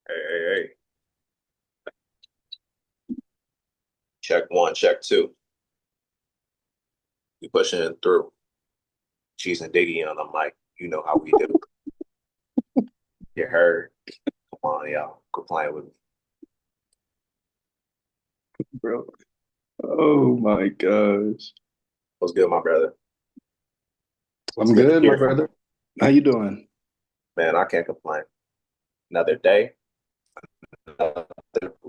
Hey, hey, hey. Check one, check two. We pushing it through. Cheese and Diggy on the mic. You know how we do. You heard. Come on, y'all. Quit playing with me. Bro. Oh my gosh. What's good, my brother? It's I'm good to good, my hear from you. brother. How you doing? Man, I can't complain. Another day, another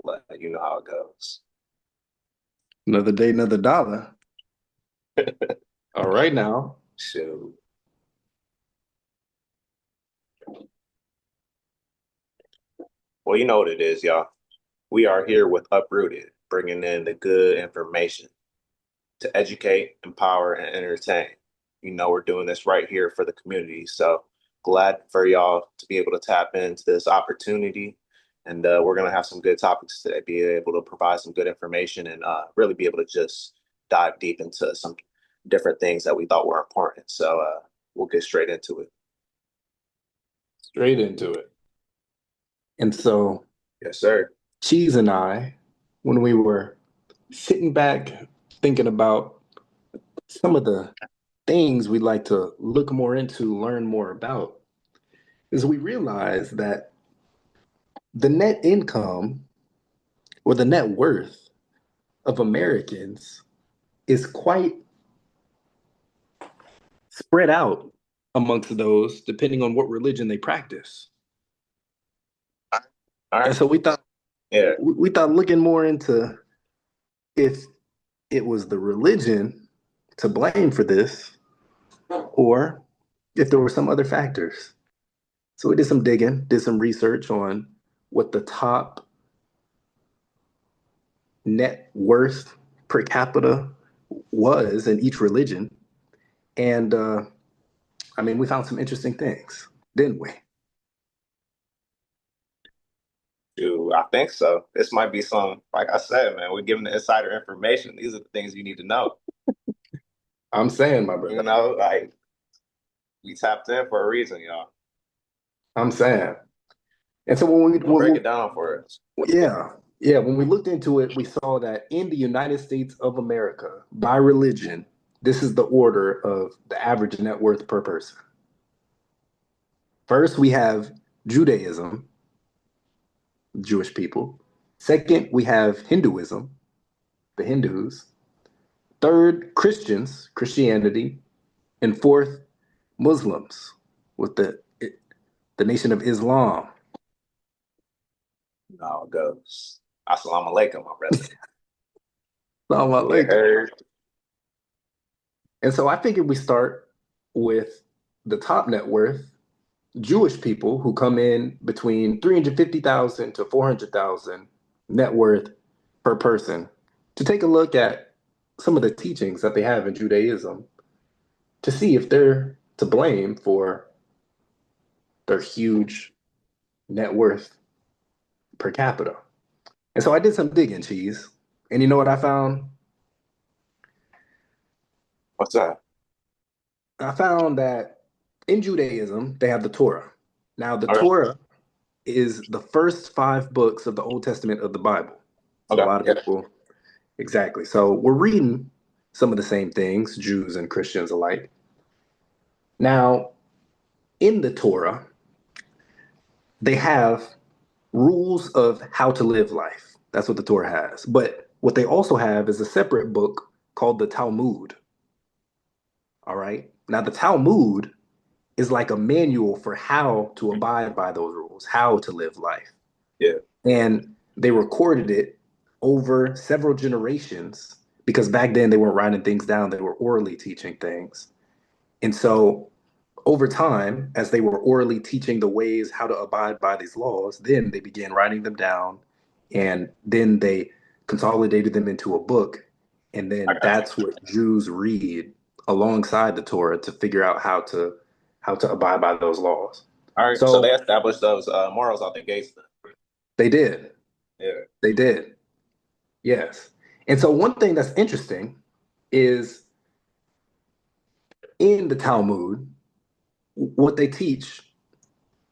blood. You know how it goes. Another day, another dollar. All right now. Shoot. Well, you know what it is, y'all. We are here with UpRooted, bringing in the good information to educate, empower, and entertain. You know, we're doing this right here for the community. So glad for y'all to be able to tap into this opportunity. And we're going to have some good topics today, be able to provide some good information and really be able to just dive deep into some different things that we thought were important. So we'll get straight into it. Straight into it. And so, Yes, sir. Cheese and I, when we were sitting back thinking about some of the things we'd like to look more into, learn more about, is we realized that the net income or the net worth of Americans is quite spread out amongst those, depending on what religion they practice. All And right. so Yeah. we thought looking more into if it was the religion to blame for this, or if there were some other factors. So we did some digging, did some research on what the top net worth per capita was in each religion, and I mean, we found some interesting things, didn't we? Dude, I think so. This might be some, like I said, man, we're giving the insider information. These are the things you need to know. I'm saying, my You brother. know, like we tapped in for a reason, y'all. I'm saying. And so when we, So break when it down for us. Yeah. Yeah. When we looked into it, we saw that in the United States of America, by religion, this is the order of the average net worth per person. First, we have Judaism, Jewish people. Second, we have Hinduism, the Hindus. Third, Christians, Christianity. And fourth, Muslims, with the Nation of Islam. You know how it goes. Assalamu alaikum, my brother. Salam You alaikum. heard? And so I figured we start with the top net worth Jewish people who come in between 350,000 to 400,000 net worth per person to take a look at some of the teachings that they have in Judaism to see if they're to blame for their huge net worth per capita. And so I did some digging, Cheese. And you know what I found? What's that? I found that in Judaism, they have the Torah. Now, the Okay. Torah is the first five books of the Old Testament of the Bible. So a Okay. lot of Yeah. people. Exactly. So we're reading some of the same things, Jews and Christians alike. Now, in the Torah, they have rules of how to live life. That's what the Torah has. But what they also have is a separate book called the Talmud. All right. Now, the Talmud is like a manual for how to abide by those rules, how to live life. Yeah. And they recorded it over several generations because back then they weren't writing things down, they were orally teaching things. And so over time, as they were orally teaching the ways how to abide by these laws, then they began writing them down and then they consolidated them into a book. And I then got you. that's what Jews read alongside the Torah to figure out how to abide by those laws. All right. So they So established those morals out the gates then. they did. Yeah. They did. Yes. And so one thing that's interesting is in the Talmud, what they teach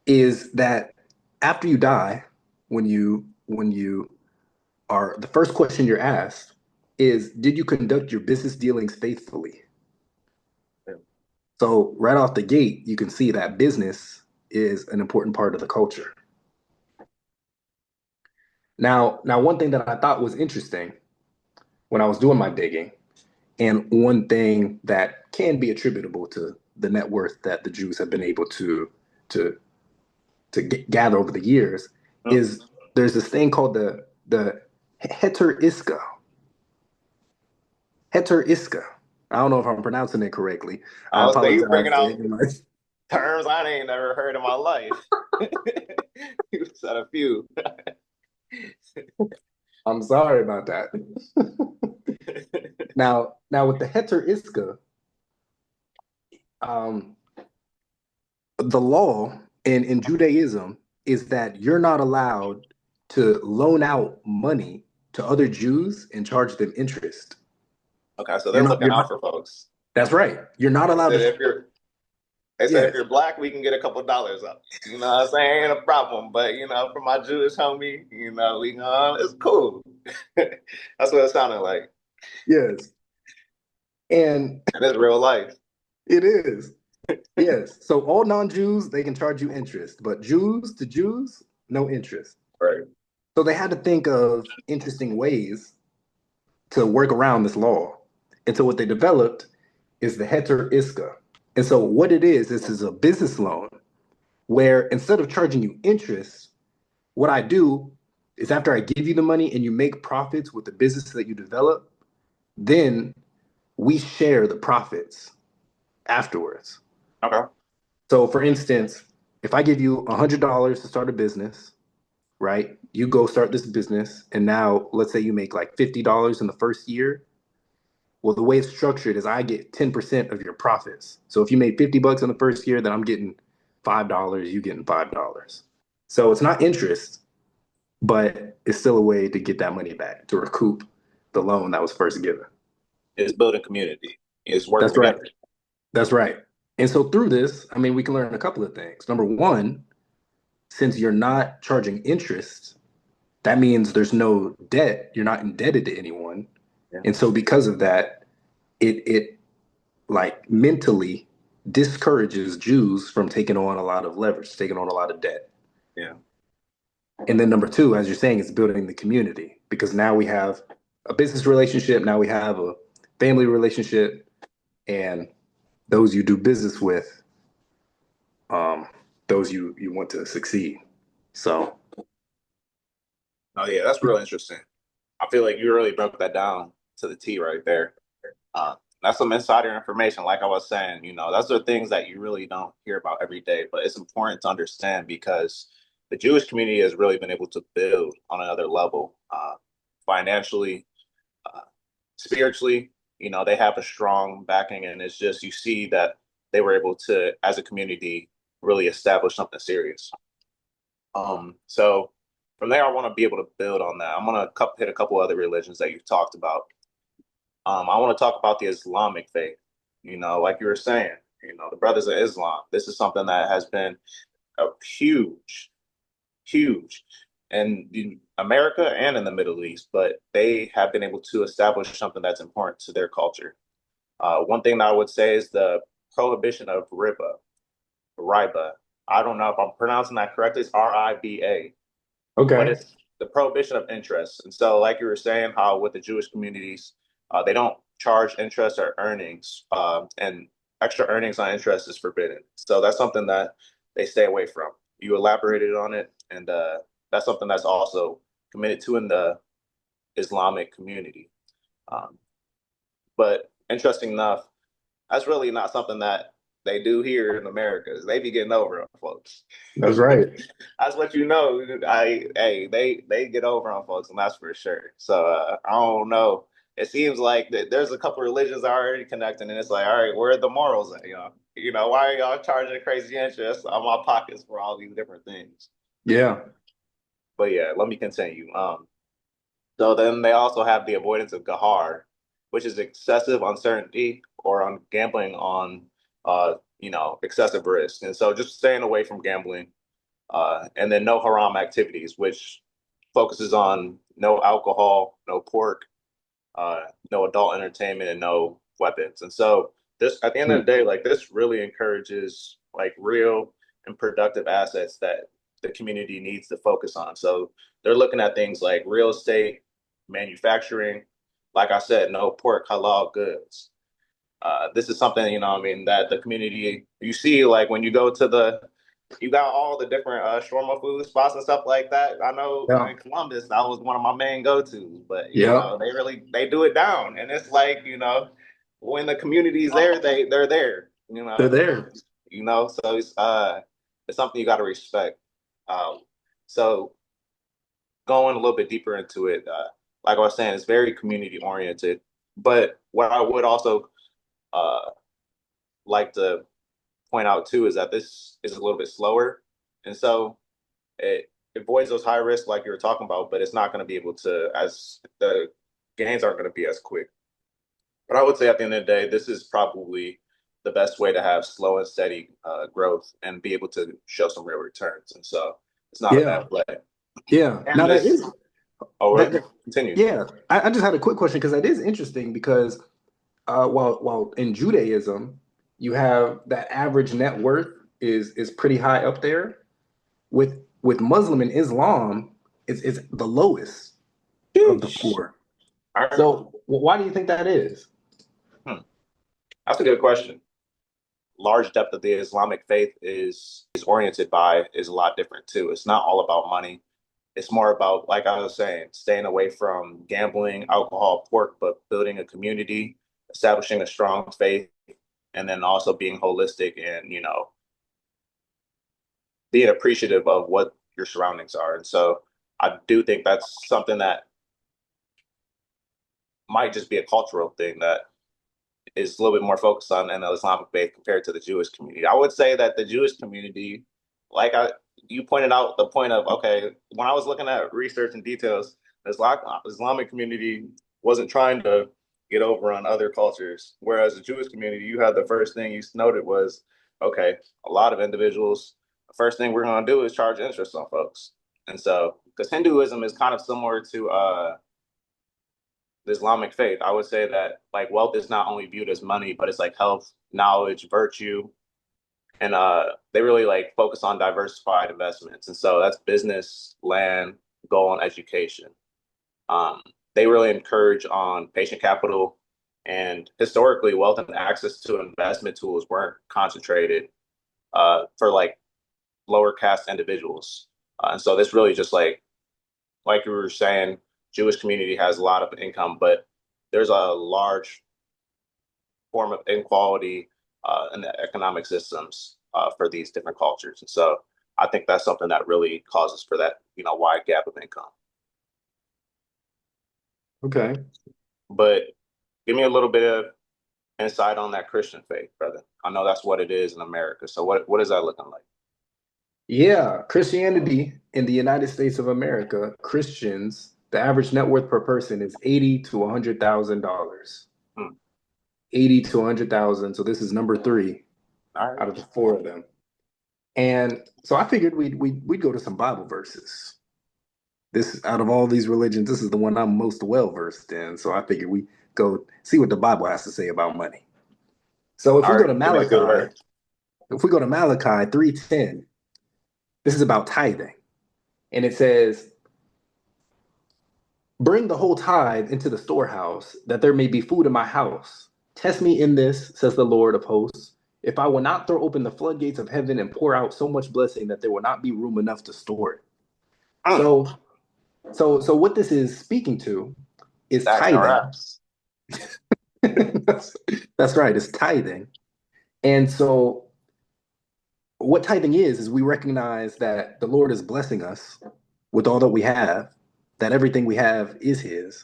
is that after you die, when you are the first question you're asked is, did you conduct your business dealings faithfully? So right off the gate, you can see that business is an important part of the culture. Now, one thing that I thought was interesting when I was doing my digging, and one thing that can be attributable to the net worth that the Jews have been able to gather over the years, Hmm? is there's this thing called the heter iska. Heter iska. I don't know if I'm pronouncing it correctly. I I would say you apologize bringing to out anyone. terms I ain't never heard in my life. You said a few. I'm sorry about that. Now with the heter iska, um, the law in Judaism is that you're not allowed to loan out money to other Jews and charge them interest. Okay, so You're they're not. looking You're out not. for folks. That's right. You're not They allowed said to. if Yes. you're black, we can get a couple dollars up. You know what I'm saying? Ain't a problem. But for my Jewish homie, it's cool. That's what it sounded like. Yes. And And it's real life. it is. Yes. So all non-Jews, they can charge you interest, but Jews to Jews, no interest. Right. So they had to think of interesting ways to work around this law. And so what they developed is the heter iska. And so what it is, this is a business loan where instead of charging you interest, what I do is after I give you the money and you make profits with the business that you develop, then we share the profits afterwards. Okay. So for instance, if I give you $100 to start a business, right? You go start this business, and now let's say you make like $50 in the first year. Well, the way it's structured is I get 10% of your profits. So if you made 50 bucks in the first year, then I'm getting $5, you getting $5. So it's not interest, but it's still a way to get that money back, to recoup the loan that was first given. It's building community. It's working That's right. together. That's right. And so through this, I mean, we can learn a couple of things. Number one, since you're not charging interest, that means there's no debt. You're not indebted to anyone. Yeah. And so because of that, it like mentally discourages Jews from taking on a lot of leverage, taking on a lot of debt. Yeah. And then number two, as you're saying, is building the community because now we have a business relationship, now we have a family relationship, and those you do business with, um, those you want to succeed. So Oh yeah, that's real interesting. I feel like you really broke that down to the T right there. That's some insider information. Like I was saying, those are things that you really don't hear about every day, but it's important to understand because the Jewish community has really been able to build on another level, financially, uh, spiritually. They have a strong backing, and it's just you see that they were able to, as a community, really establish something serious. So from there, I want to be able to build on that. I'm gonna hit a couple other religions that you've talked about. I want to talk about the Islamic faith. Like you were saying, the Brothers of Islam. This is something that has been a huge, huge, in America and in the Middle East. But they have been able to establish something that's important to their culture. One thing that I would say is the prohibition of riba. I don't know if I'm pronouncing that correctly. It's RIBA, but okay, it's the prohibition of interest. And so, like you were saying, how with the Jewish communities, they don't charge interest or earnings, and extra earnings on interest is forbidden. So that's something that they stay away from. You elaborated on it, and that's something that's also committed to in the Islamic community. Um, but interesting enough, that's really not something that they do here in America. They be getting over on folks. that's right. That's what you know. They get over on folks, and that's for sure. So I don't know. It seems like that there's a couple religions already connecting, and it's like, all right, where are the morals at, y'all? Why are y'all charging crazy interest on my pockets for all these different things? Yeah, But yeah, let me continue. So then they also have the avoidance of gahar, which is excessive uncertainty or on gambling on excessive risk. And so just staying away from gambling. And then no haram activities, which focuses on no alcohol, no pork, no adult entertainment, and no weapons. And so this, at the end of the day, like this really encourages like real and productive assets that the community needs to focus on. So they're looking at things like real estate, manufacturing, like I said, no pork, halal goods. This is something, I mean, that the community, you see, like when you go to you got all the different shawarma food spots and stuff like that. I know Yeah. in Columbus, that was one of my main go-tos, but Yep. they do it down. And it's like, when the community's there, they're there, They're there. so it's something you got to respect. Um, so going a little bit deeper into it, like I was saying, it's very community oriented. But what I would also uh, like to point out too is that this is a little bit slower, and so it avoids those high risks like you were talking about, but it's not going to be able to as the gains aren't going to be as quick. But I would say at the end of the day, this is probably the best way to have slow and steady growth and be able to show some real returns. And so it's not a Yeah. bad play. Yeah. And Now that this, is oh, that, really? that- Continue. yeah. I just had a quick question because that is interesting because while in Judaism you have that average net worth is pretty high up there. With Muslim and Islam, it's the lowest of the Sheesh. poor. All right. So why do you think that is? Hmm. That's a good question. Large depth of the Islamic faith is oriented by is a lot different too. It's not all about money. It's more about, like I was saying, staying away from gambling, alcohol, pork, but building a community, establishing a strong faith, and then also being holistic and, being appreciative of what your surroundings are. And so I do think that's something that might just be a cultural thing that is a little bit more focused on in the Islamic faith compared to the Jewish community. I would say that the Jewish community, like you pointed out the point of, okay, when I was looking at research and details, the Islamic community wasn't trying to get over on other cultures, whereas the Jewish community, you had the first thing you noted was, okay, a lot of individuals, the first thing we're going to do is charge interest on folks. And so, because Hinduism is kind of similar to the Islamic faith, I would say that like wealth is not only viewed as money, but it's like health, knowledge, virtue, and they really like focus on diversified investments. And so that's business, land, goal, and education. Um, they really encourage on patient capital, and historically, wealth and access to investment tools weren't concentrated for like lower caste individuals. And so this really just like you were saying, Jewish community has a lot of income, but there's a large form of inequality in the economic systems for these different cultures. And so I think that's something that really causes for that, wide gap of income. Okay. But give me a little bit of insight on that Christian faith, brother. I know that's what it is in America. So what is that looking like? Yeah, Christianity in the United States of America, Christians, the average net worth per person is 80 to $100,000. Hmm. 80 to 100,000. So this is number three All right. out of the four of them. And so I figured we'd go to some Bible verses. This out of all these religions, this is the one I'm most well versed in. So I figured we go see what the Bible has to say about money. So All right. Give me a good word. If we go to Malachi 3:10, this is about tithing. And it says, "Bring the whole tithe into the storehouse, that there may be food in my house. Test me in this, says the Lord of hosts, if I will not throw open the floodgates of heaven and pour out so much blessing that there will not be room enough to store it." Hmm. So, so what this is speaking to is Stacks and tithing. wraps. That's right, it's tithing. And so what tithing is we recognize that the Lord is blessing us with all that we have, that everything we have is His.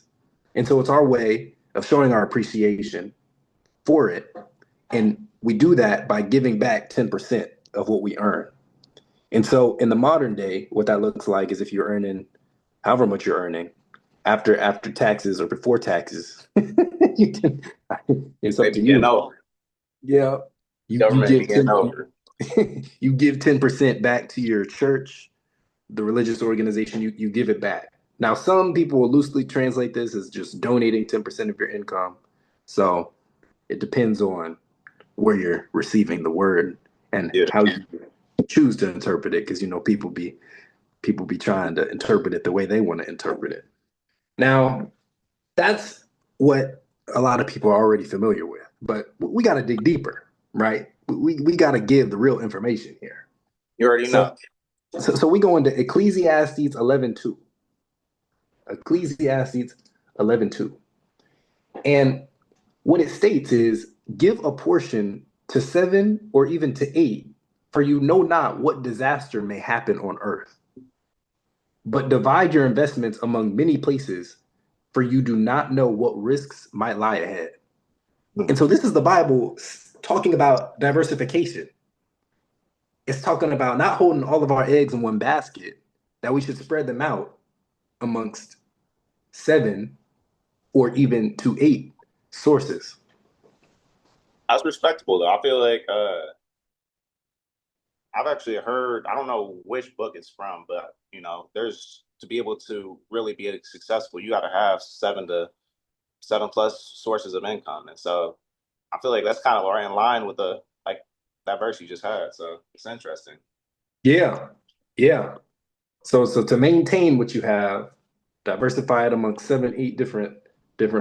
And so it's our way of showing our appreciation for it. And we do that by giving back 10% of what we earn. And so in the modern day, what that looks like is if you're earning however much you're earning after taxes or before taxes, you can, it's up They to be getting you. over. Yeah. You Government be give getting 10, over. You give 10% back to your church, the religious organization, you give it back. Now, some people will loosely translate this as just donating 10% of your income. So it depends on where you're receiving the word and Yeah. how you choose to interpret it, because people be trying to interpret it the way they want to interpret it. Now, that's what a lot of people are already familiar with, but we got to dig deeper, right? We got to give the real information here. You already So, know. so we go into Ecclesiastes 11:2. Ecclesiastes 11:2. And what it states is, give a portion to seven or even to eight, for you know not what disaster may happen on earth. But divide your investments among many places, for you do not know what risks might lie ahead. Hmm. And so this is the Bible talking about diversification. It's talking about not holding all of our eggs in one basket, that we should spread them out amongst seven or even to eight sources. That's respectable though. I feel like I've actually heard, I don't know which book it's from, but there's to be able to really be successful, you got to have seven plus sources of income. And so I feel like that's kind of right in line with the like that verse you just had. So it's interesting. Yeah. Yeah. So to maintain what you have, diversify it amongst seven, eight different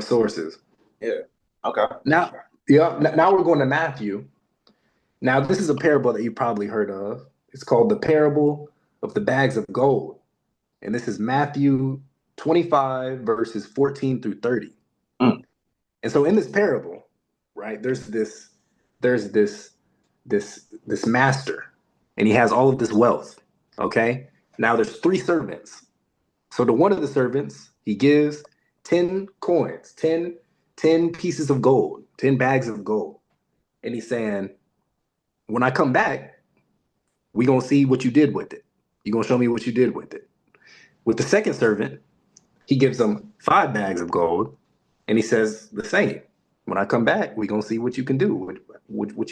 sources. Yeah. Okay. Now, yeah, now we're going to Matthew. Now, this is a parable that you've probably heard of. It's called the parable of the bags of gold. And this is Matthew 25, verses 14 through 30. Mm. And so in this parable, right, there's this master, and he has all of this wealth. Okay. Now there's three servants. So to one of the servants, he gives 10 coins, ten pieces of gold, 10 bags of gold. And he's saying, when I come back, we gonna see what you did with it. You're gonna show me what you did with it. With the second servant, he gives him 5 bags of gold, and he says the same. When I come back, we gonna see what you can do, what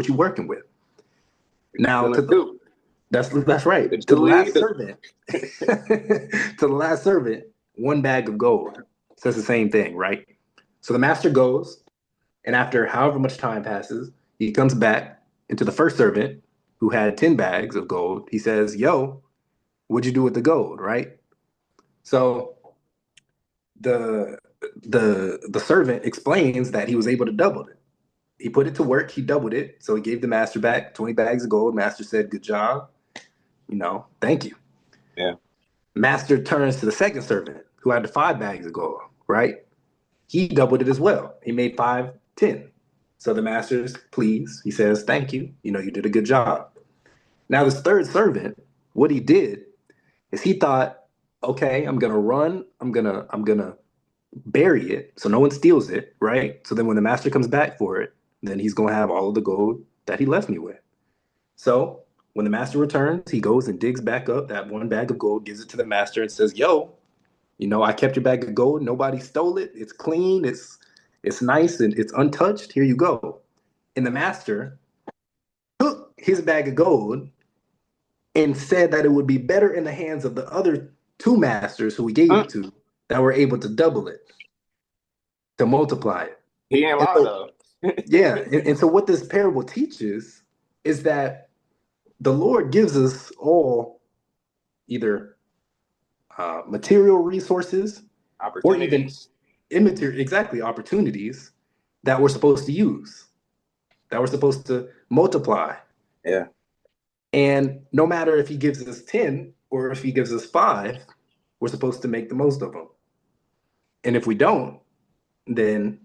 you working with. What you Now gonna to the do? that's right. It's To the the lead. last servant, to the last servant, 1 bag of gold says the same thing, right? So the master goes, and after however much time passes, he comes back into the first servant who had 10 bags of gold. He says, "Yo, what'd you do with the gold?" Right? So the the servant explains that he was able to double it. He put it to work. He doubled it. So he gave the master back 20 bags of gold. Master said, "Good job. Thank you." Yeah. Master turns to the second servant who had the 5 bags of gold. Right? He doubled it as well. He made 5, 10. So the master's pleased. He says, "Thank you. You did a good job." Now this third servant, what he did is he thought, "Okay, I'm gonna run. I'm gonna bury it so no one steals it, right? So then when the master comes back for it, then he's going to have all of the gold that he left me with." So when the master returns, he goes and digs back up that 1 bag of gold, gives it to the master, and says, "Yo, I kept your bag of gold. Nobody stole it. It's clean. It's nice and it's untouched. Here you go." And the master took his bag of gold and said that it would be better in the hands of the other two masters who he gave it Mm. to, that were able to double it, to multiply it. He ain't And lying so though. Yeah, and so what this parable teaches is that the Lord gives us all either material resources or even Opportunities. immaterial, exactly, opportunities that we're supposed to use, that we're supposed to multiply. Yeah. And no matter if He gives us 10 or if He gives us 5, we're supposed to make the most of them. And if we don't, then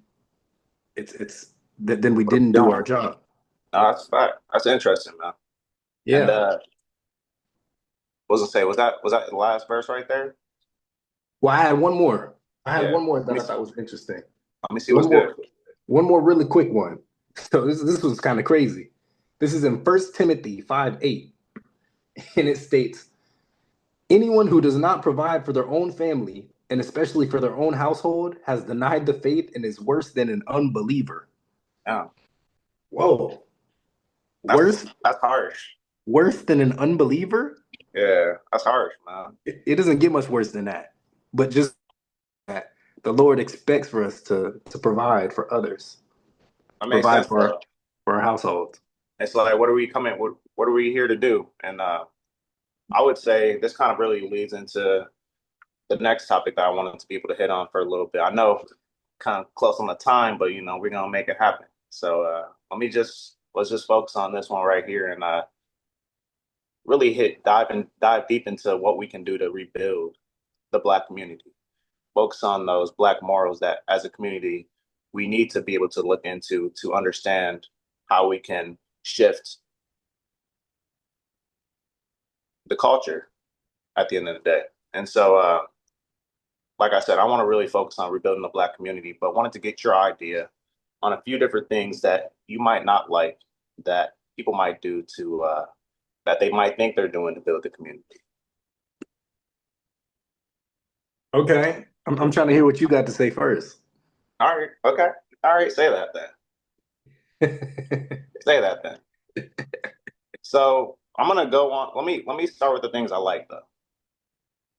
then we What are we didn't do doing? our job. No, that's fact. That's interesting, man. And Yeah. what was I say? Was that the last verse right there? Well, I had one more. I had Yeah. one more Let that me I thought was interesting. let me see what's One good. more, one more really quick one. So this was kind of crazy. This is in 1 Timothy 5:8, and it states, "Anyone who does not provide for their own family, and especially for their own household, has denied the faith and is worse than an unbeliever." Yeah. Whoa. Worse, That's harsh. worse than an unbeliever? Yeah, that's harsh, man. It doesn't get much worse than that. But just that the Lord expects for us to provide for others, That to makes provide sense though. for our households. It's like, what are we coming? What are we here to do? And I would say this kind of really leads into the next topic that I wanted to be able to hit on for a little bit. I know kind of close on the time, but we're gonna make it happen. So let's just focus on this one right here and really dive deep into what we can do to rebuild the Black community. Focus on those Black morals that as a community we need to be able to look into to understand how we can shift the culture at the end of the day. And so like I said, I want to really focus on rebuilding the Black community, but wanted to get your idea on a few different things that you might not like that people might do to that they might think they're doing to build the community. Okay. I'm trying to hear what you got to say first. All right, okay, all right, say that then. Say that then. So I'm gonna go on. Let me start with the things I like though,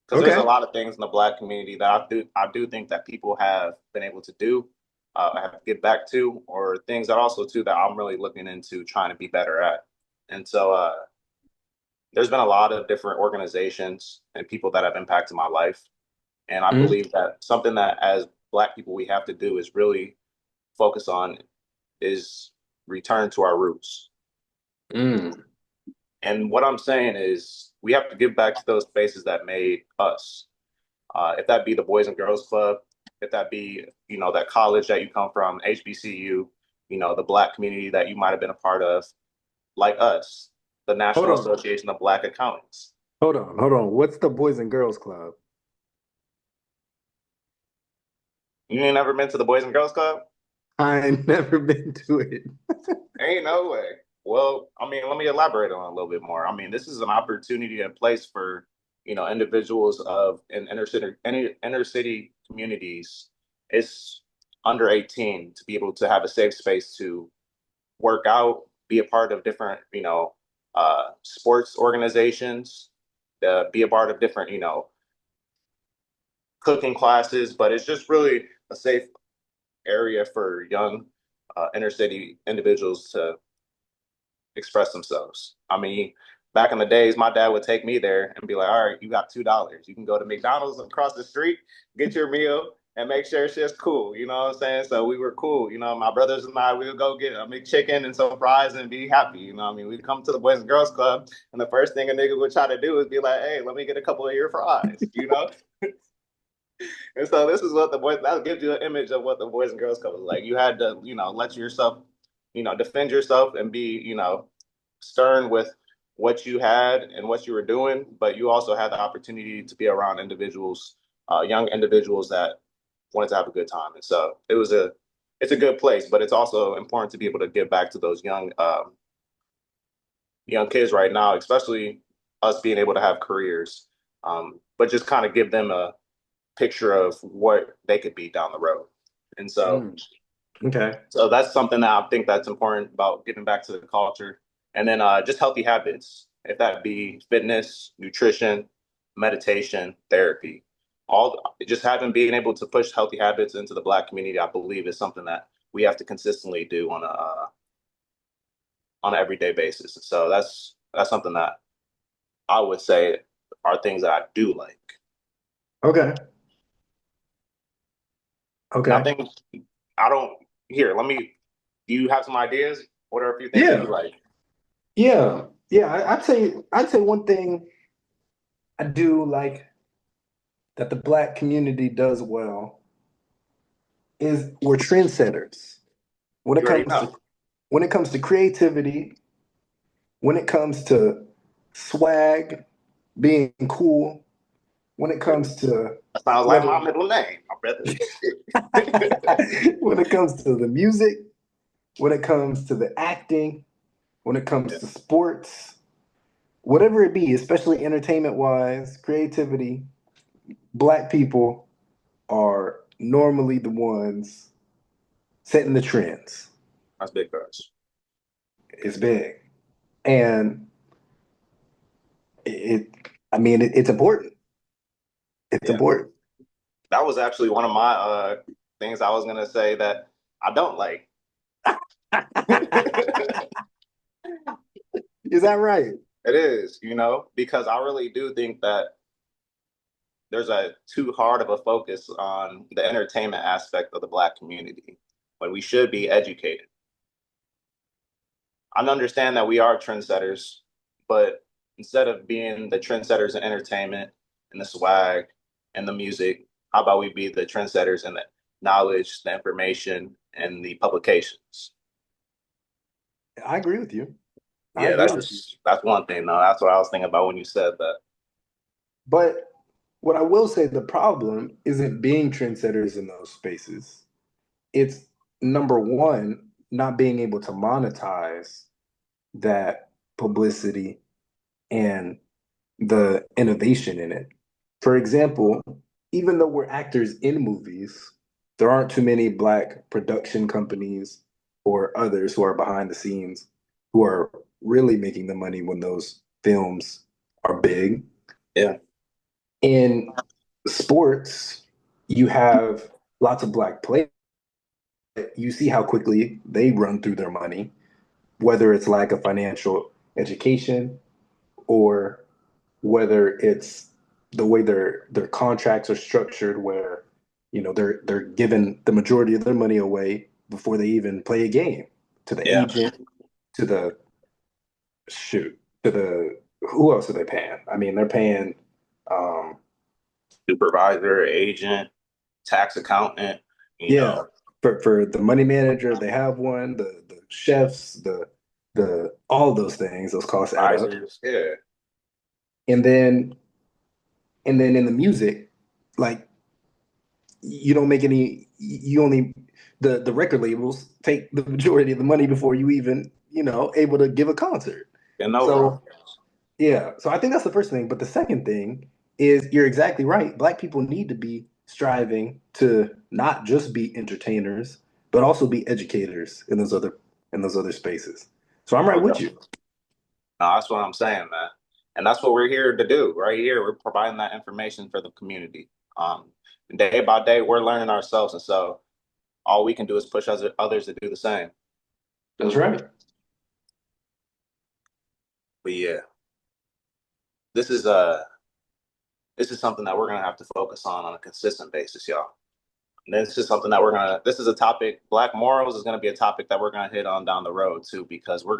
because there's a Okay. lot of things in the Black community that I do think that people have been able to do, have to get back to, or things that also too that I'm really looking into trying to be better at. And so there's been a lot of different organizations and people that have impacted my life. And I Mm, believe that something that as Black people we have to do is really focus on is return to our roots. mm. And what I'm saying is we have to give back to those spaces that made us. If that be the Boys and Girls Club, if that be, that college that you come from, HBCU, the Black community that you might have been a part of, like us, the Hold National on. Association of Black Accountants. Hold on. Hold on. What's the Boys and Girls Club? You ain't never been to the Boys and Girls Club? I ain't never been to it. Ain't no way. Well, I mean, let me elaborate on it a little bit more. I mean, this is an opportunity and place for, individuals of in inner city communities. It's under 18 to be able to have a safe space to work out, be a part of different, sports organizations, be a part of different, cooking classes. But it's just really a safe area for young inner city individuals to express themselves. I mean, back in the days, my dad would take me there and be like, "All right, you got $2. You can go to McDonald's across the street, get your meal, and make sure it's just cool." You know what I'm saying? So we were cool. My brothers and I, we would go get a McChicken and some fries and be happy. I mean, we'd come to the Boys and Girls Club, and the first thing a nigga would try to do is be like, "Hey, let me get a couple of your fries." And so this is what the boys that gives you an image of what the Boys and Girls Club was like. You had to, let yourself, defend yourself and be, stern with what you had and what you were doing, but you also had the opportunity to be around individuals, young individuals that wanted to have a good time. And so it's a good place, but it's also important to be able to give back to those young kids right now, especially us being able to have careers, but just kind of give them a picture of what they could be down the road. And so, Mm, okay. so that's something that I think that's important about giving back to the culture. And then just healthy habits, if that be fitness, nutrition, meditation, therapy, all just having being able to push healthy habits into the Black community, I believe is something that we have to consistently do on an everyday basis. So that's something that I would say are things that I do like. Okay. And I Okay. think I don't here, let me do you have some ideas? What are a few things that you Yeah. like? Yeah. Yeah. I'd say one thing I do like that the Black community does well is we're trendsetters when it You already comes to know. creativity, when it comes to swag, being cool, when it comes to That sounds like whether my middle name, my brother. when it comes to the music, when it comes to the acting, when it comes Yeah, to sports, whatever it be, especially entertainment wise, creativity, Black people are normally the ones setting the trends. that's big for us. It's big. And it, I mean, it's important. It's Yeah. important. That was actually one of my things I was gonna say that I don't like. It Is that right? is, because I really do think that there's a too hard of a focus on the entertainment aspect of the Black community when we should be educated. I understand that we are trendsetters, but instead of being the trendsetters in entertainment and the swag and the music, how about we be the trendsetters in the knowledge, the information, and the publications? I agree with you. I Yeah, agree with you. that's one thing though. That's what I was thinking about when you said that. But what I will say, the problem isn't being trendsetters in those spaces. It's number one, not being able to monetize that publicity and the innovation in it. For example, even though we're actors in movies, there aren't too many Black production companies or others who are behind the scenes who are really making the money when those films are big. Yeah, In sports, you have lots of Black players. You see how quickly they run through their money, whether it's lack of financial education or whether it's the way their contracts are structured where they're giving the majority of their money away before they even play a game to the yeah. agent, to the shoot, to the who else are they paying? I mean, they're paying um Supervisor, agent, tax accountant, you yeah, know, for the money manager, they have one, the chefs, the all those things, those costs add up. advisors. Yeah, And then in the music, like you don't make any you only the record labels take the majority of the money before you even able to give a concert. getting over. So yeah, so I think that's the first thing, but the second thing is you're exactly right. Black people need to be striving to not just be entertainers but also be educators in those other spaces. So I'm right No with doubt. you. No, that's what I'm saying, man. And that's what we're here to do right here. We're providing that information for the community. Day by day, we're learning ourselves. And so all we can do is push others to do the same. That's right. But yeah, this is uh this is something that we're gonna have to focus on a consistent basis, y'all. And this is something that this is a topic, Black morals is gonna be a topic that we're gonna hit on down the road too, because we're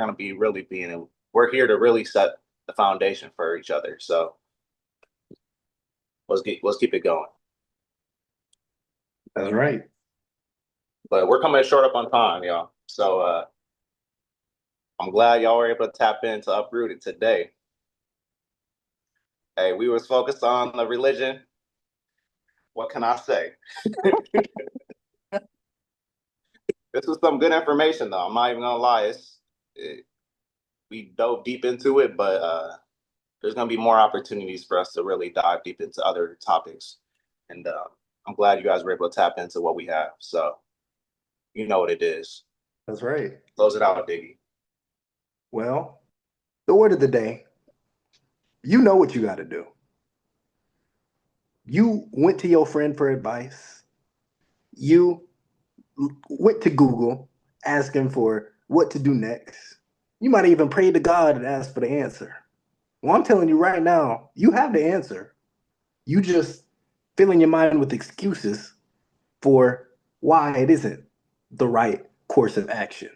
here to really set the foundation for each other. So let's keep it going. That's right. But we're coming short up on time, y'all. So I'm glad y'all were able to tap into Uprooted today. Hey, we was focused on the religion. What can I say? This was some good information, though. I'm not even gonna lie. We dove deep into it, but there's gonna be more opportunities for us to really dive deep into other topics. And I'm glad you guys were able to tap into what we have. So you know what it is. That's right. Close it out, Diggy. Well, the word of the day, you know what you got to do. You went to your friend for advice. You went to Google asking for what to do next. You might even pray to God and ask for the answer. Well, I'm telling you right now, you have the answer. You just filling your mind with excuses for why it isn't the right course of action,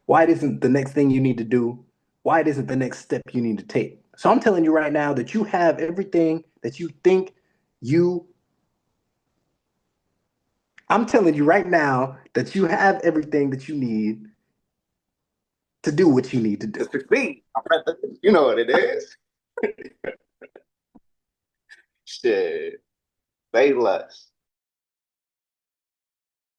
why it isn't the next thing you need to do, why it isn't the next step you need to take. So I'm telling you right now that you have everything that you think you I'm telling you right now that you have everything that you need to do what you need to To do. succeed, you know what it is. Shit, say less.